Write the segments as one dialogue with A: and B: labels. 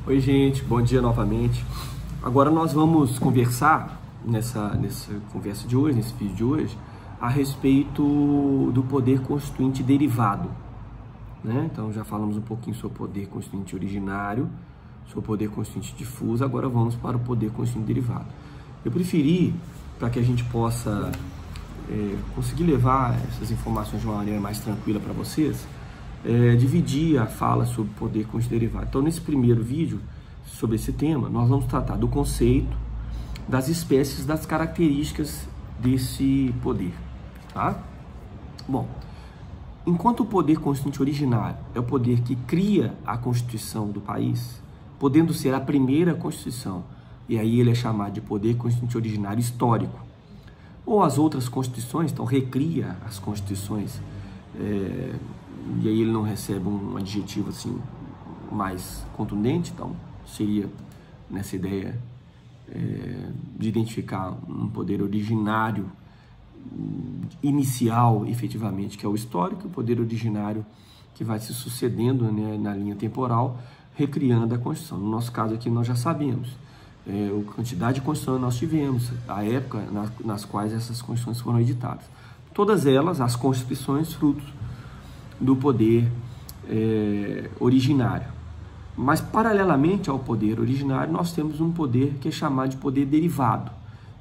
A: Oi, gente, bom dia novamente. Agora nós vamos conversar nessa conversa de hoje, nesse vídeo de hoje, a respeito do poder constituinte derivado, né? Então já falamos um pouquinho sobre o poder constituinte originário, sobre o poder constituinte difuso, agora vamos para o poder constituinte derivado. Eu preferi, para que a gente possa conseguir levar essas informações de uma maneira mais tranquila para vocês, dividir a fala sobre poder constituinte derivado. Então, nesse primeiro vídeo sobre esse tema, nós vamos tratar do conceito, das espécies, das características desse poder, tá? Bom, enquanto o poder constituinte originário é o poder que cria a Constituição do país, podendo ser a primeira Constituição, e aí ele é chamado de poder constituinte originário histórico, ou as outras Constituições, então recria as Constituições, e aí ele não recebe um adjetivo assim mais contundente, então seria nessa ideia de identificar um poder originário inicial, efetivamente, que é o histórico, o poder originário que vai se sucedendo, né, na linha temporal, recriando a Constituição. No nosso caso aqui nós já sabemos a quantidade de Constituições nós tivemos, a época nas quais essas Constituições foram editadas. Todas elas, as Constituições, frutos do poder originário. Mas, paralelamente ao poder originário, nós temos um poder que é chamado de poder derivado.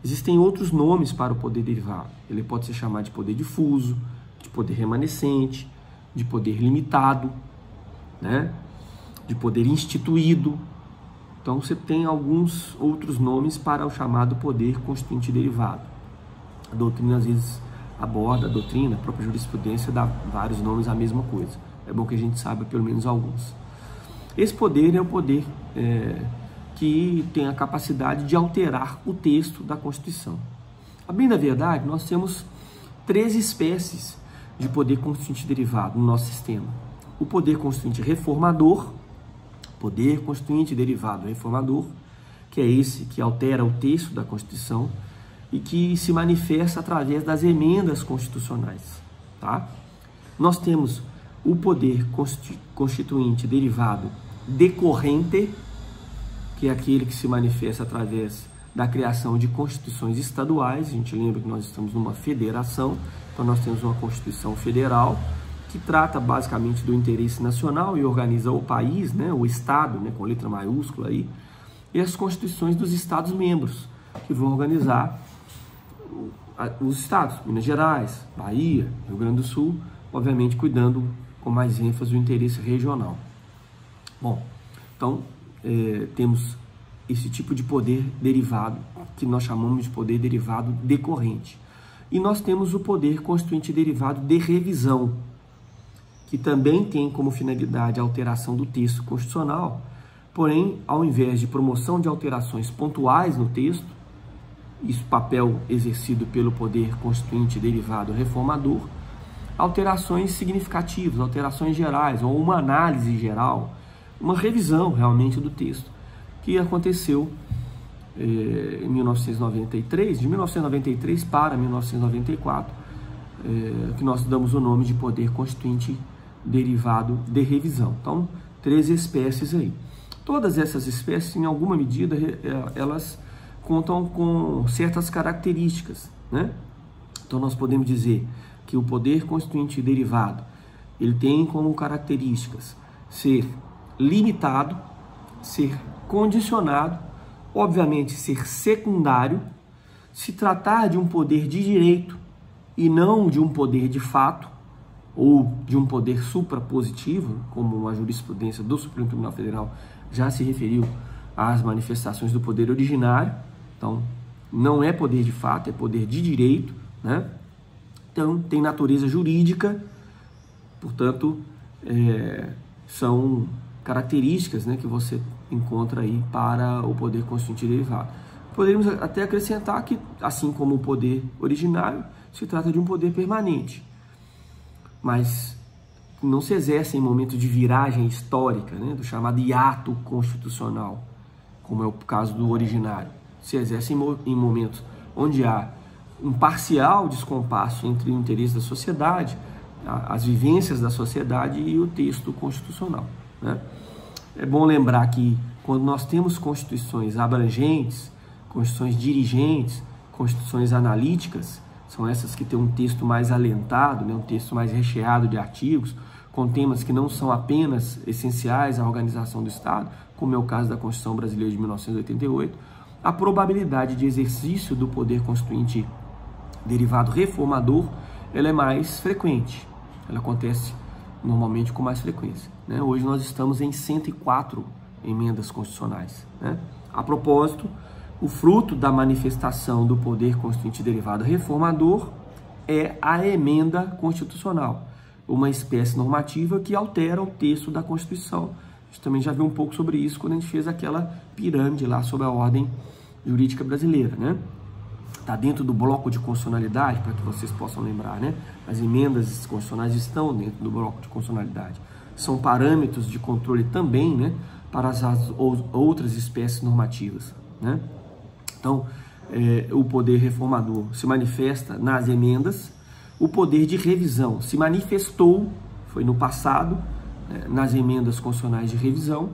A: Existem outros nomes para o poder derivado. Ele pode ser chamado de poder difuso, de poder remanescente, de poder limitado, né? De poder instituído. Então, você tem alguns outros nomes para o chamado poder constituinte derivado. A doutrina, às vezes, aborda, a própria jurisprudência dá vários nomes à mesma coisa. É bom que a gente saiba pelo menos alguns. Esse poder é o poder que tem a capacidade de alterar o texto da Constituição. A bem da verdade, nós temos 3 espécies de poder constituinte derivado no nosso sistema. O poder constituinte reformador, poder constituinte derivado reformador, que é esse que altera o texto da Constituição e que se manifesta através das emendas constitucionais, tá? Nós temos o poder constituinte derivado decorrente, que é aquele que se manifesta através da criação de constituições estaduais. A gente lembra que nós estamos numa federação, então nós temos uma Constituição Federal que trata basicamente do interesse nacional e organiza o país, né, o Estado, né, com letra maiúscula aí, e as constituições dos Estados-membros, que vão organizar os estados, Minas Gerais, Bahia, Rio Grande do Sul, obviamente cuidando com mais ênfase do interesse regional. Bom, então temos esse tipo de poder derivado, que nós chamamos de poder derivado decorrente. E nós temos o poder constituinte derivado de revisão, que também tem como finalidade a alteração do texto constitucional, porém, ao invés de promoção de alterações pontuais no texto, isso papel exercido pelo poder constituinte derivado reformador, alterações significativas, alterações gerais, ou uma análise geral, uma revisão realmente do texto, que aconteceu em 1993, de 1993 para 1994, que nós damos o nome de poder constituinte derivado de revisão. Então, 3 espécies aí. Todas essas espécies, em alguma medida, elas contam com certas características, né? Então, nós podemos dizer que o poder constituinte derivado, ele tem como características ser limitado, ser condicionado, obviamente ser secundário, se tratar de um poder de direito e não de um poder de fato, ou de um poder suprapositivo, como a jurisprudência do Supremo Tribunal Federal já se referiu às manifestações do poder originário. Então, não é poder de fato, é poder de direito, né? Então, tem natureza jurídica, portanto, são características, né, que você encontra aí para o poder constituinte derivado. Poderíamos até acrescentar que, assim como o poder originário, se trata de um poder permanente, mas não se exerce em momentos de viragem histórica, né, do chamado hiato constitucional, como é o caso do originário. Se exerce em momentos onde há um parcial descompasso entre o interesse da sociedade, as vivências da sociedade e o texto constitucional, né? É bom lembrar que quando nós temos constituições abrangentes, constituições dirigentes, constituições analíticas, são essas que têm um texto mais alentado, né, um texto mais recheado de artigos, com temas que não são apenas essenciais à organização do Estado, como é o caso da Constituição Brasileira de 1988, a probabilidade de exercício do poder constituinte derivado reformador, ela é mais frequente, ela acontece normalmente com mais frequência, né? Hoje nós estamos em 104 emendas constitucionais, né? A propósito, o fruto da manifestação do poder constituinte derivado reformador é a emenda constitucional, uma espécie normativa que altera o texto da Constituição. A gente também já viu um pouco sobre isso quando a gente fez aquela pirâmide lá sobre a ordem jurídica brasileira, né? Está dentro do bloco de constitucionalidade, para que vocês possam lembrar, né? As emendas constitucionais estão dentro do bloco de constitucionalidade. São parâmetros de controle também, né? Para as outras espécies normativas, né? Então, o poder reformador se manifesta nas emendas, o poder de revisão se manifestou, foi no passado, nas emendas constitucionais de revisão,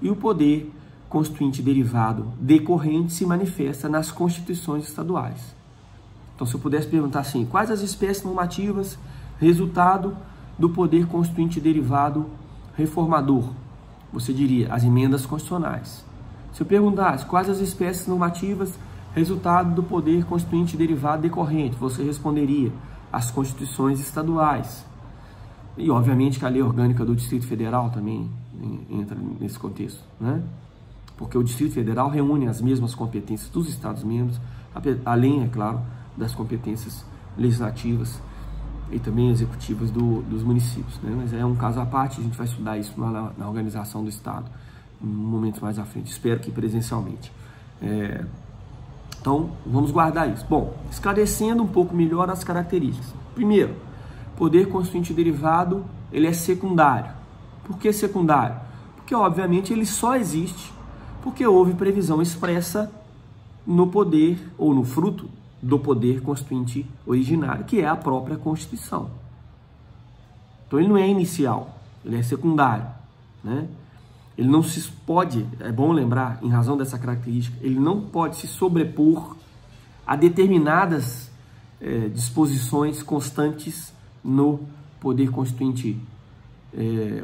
A: e o poder constituinte derivado decorrente se manifesta nas constituições estaduais. Então, se eu pudesse perguntar assim, quais as espécies normativas resultado do poder constituinte derivado reformador? Você diria as emendas constitucionais. Se eu perguntasse quais as espécies normativas resultado do poder constituinte derivado decorrente, você responderia as constituições estaduais. E, obviamente, que a lei orgânica do Distrito Federal também entra nesse contexto, né? Porque o Distrito Federal reúne as mesmas competências dos Estados-membros, além, é claro, das competências legislativas e também executivas dos municípios, né? Mas é um caso à parte, a gente vai estudar isso na organização do Estado, em momentos mais à frente, espero que presencialmente. Então, vamos guardar isso. Bom, esclarecendo um pouco melhor as características. Primeiro, poder constituinte derivado, ele é secundário. Por que secundário? Porque, obviamente, ele só existe porque houve previsão expressa no poder, ou no fruto do poder constituinte originário, que é a própria Constituição. Então, ele não é inicial, ele é secundário, né? Ele não se pode, é bom lembrar, em razão dessa característica, ele não pode se sobrepor a determinadas disposições constantes no poder constituinte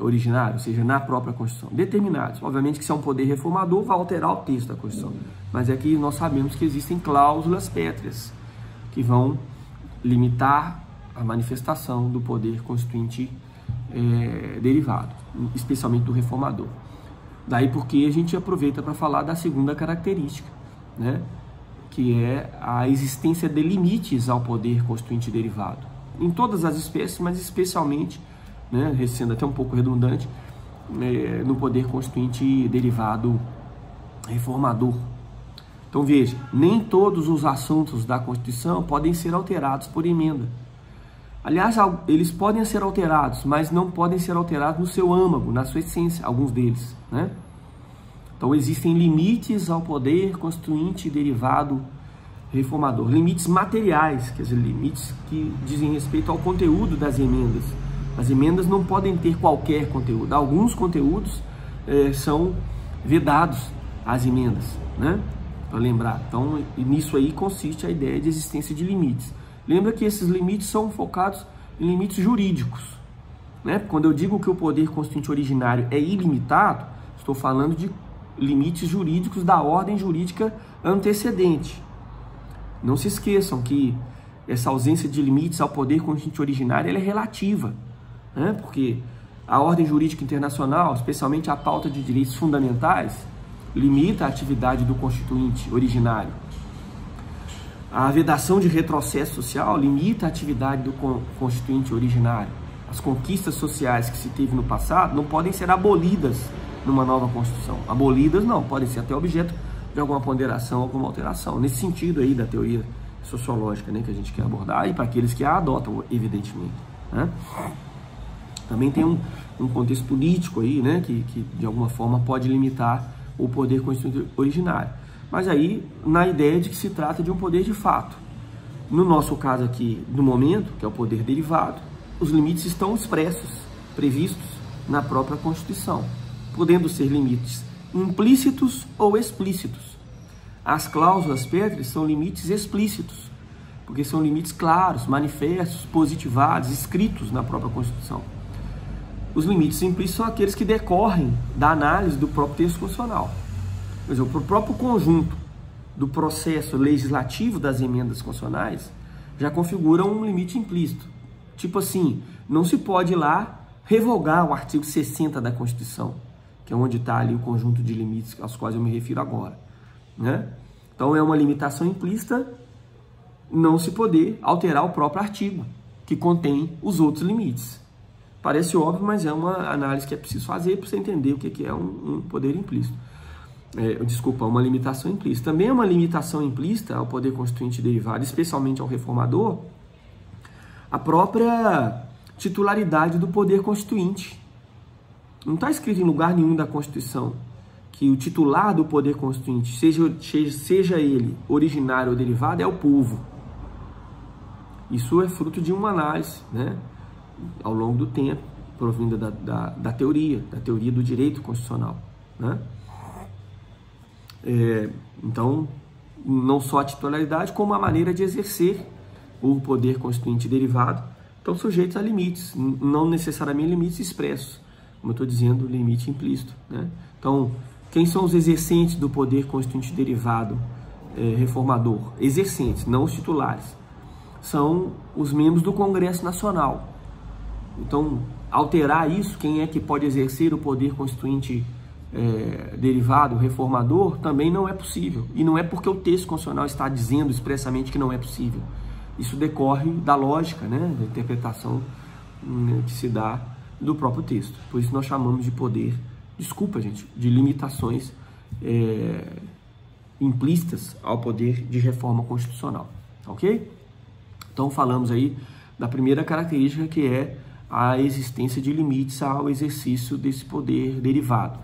A: originário, ou seja, na própria Constituição. Determinados. Obviamente que se é um poder reformador, vai alterar o texto da Constituição. Mas é que nós sabemos que existem cláusulas pétreas que vão limitar a manifestação do poder constituinte derivado, especialmente do reformador. Daí porque a gente aproveita para falar da segunda característica, né? Que é a existência de limites ao poder constituinte derivado. Em todas as espécies, mas especialmente, né, sendo até um pouco redundante, no poder constituinte derivado reformador. Então veja, nem todos os assuntos da Constituição podem ser alterados por emenda. Aliás, eles podem ser alterados, mas não podem ser alterados no seu âmago, na sua essência, alguns deles, né? Então existem limites ao poder constituinte derivado reformador, limites materiais, quer dizer, limites que dizem respeito ao conteúdo das emendas. As emendas não podem ter qualquer conteúdo. Alguns conteúdos são vedados às emendas, né? Para lembrar. Então, nisso aí consiste a ideia de existência de limites. Lembra que esses limites são focados em limites jurídicos, né? Quando eu digo que o poder constituinte originário é ilimitado, estou falando de limites jurídicos da ordem jurídica antecedente. Não se esqueçam que essa ausência de limites ao poder constituinte originário ela é relativa, né? Porque a ordem jurídica internacional, especialmente a pauta de direitos fundamentais, limita a atividade do constituinte originário. A vedação de retrocesso social limita a atividade do constituinte originário. As conquistas sociais que se teve no passado não podem ser abolidas numa nova Constituição. Abolidas não, podem ser até objeto de alguma ponderação, alguma alteração. Nesse sentido aí da teoria sociológica, né, que a gente quer abordar, e para aqueles que a adotam, evidentemente, né? Também tem um contexto político aí, né, que de alguma forma pode limitar o poder constituinte originário. Mas aí, na ideia de que se trata de um poder de fato. No nosso caso aqui, no momento, que é o poder derivado, os limites estão expressos, previstos na própria Constituição, podendo ser limites implícitos ou explícitos. As cláusulas pétreas são limites explícitos, porque são limites claros, manifestos, positivados, escritos na própria Constituição. Os limites implícitos são aqueles que decorrem da análise do próprio texto constitucional. Por exemplo, o próprio conjunto do processo legislativo das emendas constitucionais já configura um limite implícito. Tipo assim, não se pode ir lá revogar o artigo 60 da Constituição, que é onde está ali o conjunto de limites aos quais eu me refiro agora, né? Então é uma limitação implícita não se poder alterar o próprio artigo, que contém os outros limites. Parece óbvio, mas é uma análise que é preciso fazer para você entender o que é um poder implícito. Uma limitação implícita. Também é uma limitação implícita ao poder constituinte derivado, especialmente ao reformador, a própria titularidade do poder constituinte. Não está escrito em lugar nenhum da Constituição que o titular do poder constituinte, seja ele originário ou derivado, é o povo. Isso é fruto de uma análise, né, ao longo do tempo, provinda da teoria do direito constitucional, né? Então, não só a titularidade, como a maneira de exercer o poder constituinte derivado estão sujeitos a limites, não necessariamente limites expressos, como eu estou dizendo, limite implícito, né? Então, quem são os exercentes do poder constituinte derivado reformador? Exercentes, não os titulares. São os membros do Congresso Nacional. Então, alterar isso, quem é que pode exercer o poder constituinte derivado, reformador, também não é possível. E não é porque o texto constitucional está dizendo expressamente que não é possível. Isso decorre da lógica, né, da interpretação que se dá do próprio texto. Por isso nós chamamos de poder, de limitações implícitas ao poder de reforma constitucional. Ok? Então falamos aí da primeira característica, que é a existência de limites ao exercício desse poder derivado.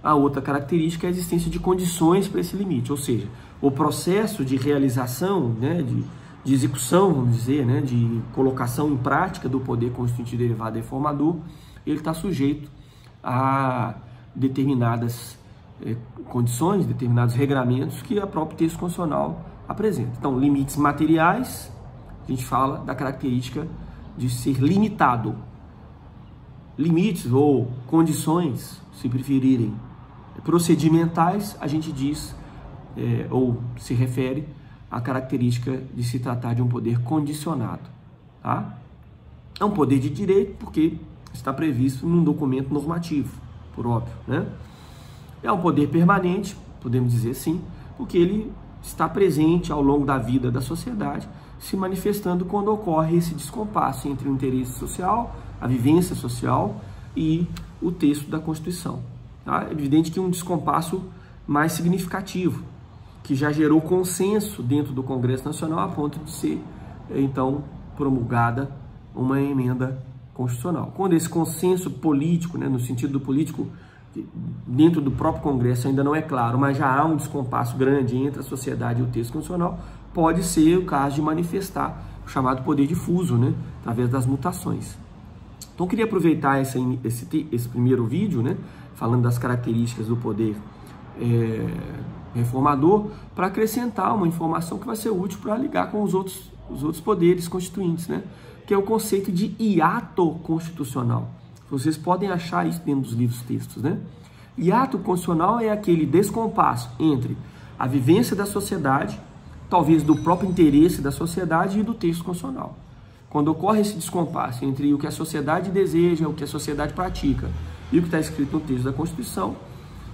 A: A outra característica é a existência de condições para esse limite, ou seja, o processo de realização, né, de execução, vamos dizer, né, de colocação em prática do poder constituinte derivado reformador, ele está sujeito a determinadas condições, determinados regramentos que o próprio texto constitucional apresenta. Então, limites materiais, a gente fala da característica de ser limitado. Limites ou condições, se preferirem, procedimentais, a gente diz, ou se refere à característica de se tratar de um poder condicionado. Tá? É um poder de direito porque está previsto num documento normativo, por óbvio, né? É um poder permanente, podemos dizer assim, porque ele está presente ao longo da vida da sociedade, se manifestando quando ocorre esse descompasso entre o interesse social, a vivência social e o texto da Constituição. Tá? É evidente que um descompasso mais significativo, que já gerou consenso dentro do Congresso Nacional a ponto de ser, então, promulgada uma emenda constitucional. Quando esse consenso político, né, no sentido do político, dentro do próprio Congresso ainda não é claro, mas já há um descompasso grande entre a sociedade e o texto constitucional, pode ser o caso de manifestar o chamado poder difuso, né, através das mutações. Então, eu queria aproveitar esse primeiro vídeo, né, falando das características do poder reformador, para acrescentar uma informação que vai ser útil para ligar com os outros poderes constituintes, né, que é o conceito de hiato constitucional. Vocês podem achar isso dentro dos livros textos, né? Hiato constitucional é aquele descompasso entre a vivência da sociedade, talvez do próprio interesse da sociedade e do texto constitucional. Quando ocorre esse descompasso entre o que a sociedade deseja, o que a sociedade pratica e o que está escrito no texto da Constituição,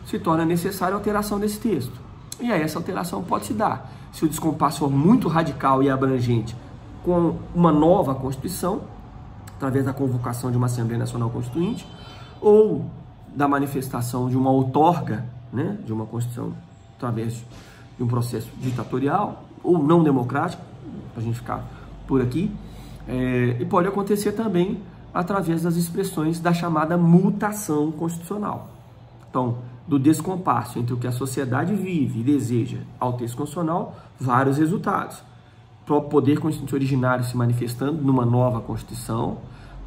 A: se torna necessária a alteração desse texto. E aí essa alteração pode se dar, se o descompasso for muito radical e abrangente, com uma nova Constituição, através da convocação de uma Assembleia Nacional Constituinte, ou da manifestação de uma outorga, né, de uma Constituição, através de um processo ditatorial, ou não democrático, para a gente ficar por aqui, e pode acontecer também através das expressões da chamada mutação constitucional. Então, do descompasso entre o que a sociedade vive e deseja ao texto constitucional, vários resultados. O próprio poder constituinte originário se manifestando numa nova Constituição,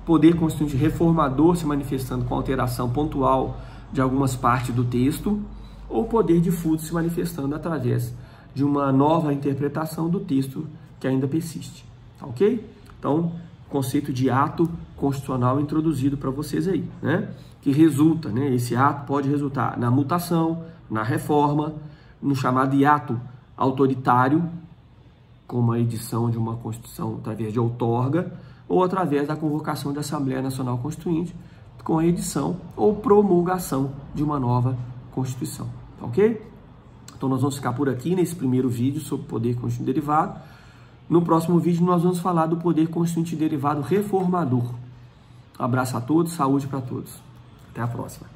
A: poder constituinte reformador se manifestando com alteração pontual de algumas partes do texto, ou o poder difuso se manifestando através de uma nova interpretação do texto que ainda persiste, tá ok? Então, conceito de ato constitucional introduzido para vocês aí, né? Que resulta, né? Esse ato pode resultar na mutação, na reforma, no chamado hiato autoritário, como a edição de uma Constituição através de outorga, ou através da convocação da Assembleia Nacional Constituinte, com a edição ou promulgação de uma nova Constituição, tá ok? Então nós vamos ficar por aqui nesse primeiro vídeo sobre poder constituinte derivado. No próximo vídeo nós vamos falar do poder constituinte derivado reformador. Um abraço a todos, saúde para todos. Até a próxima.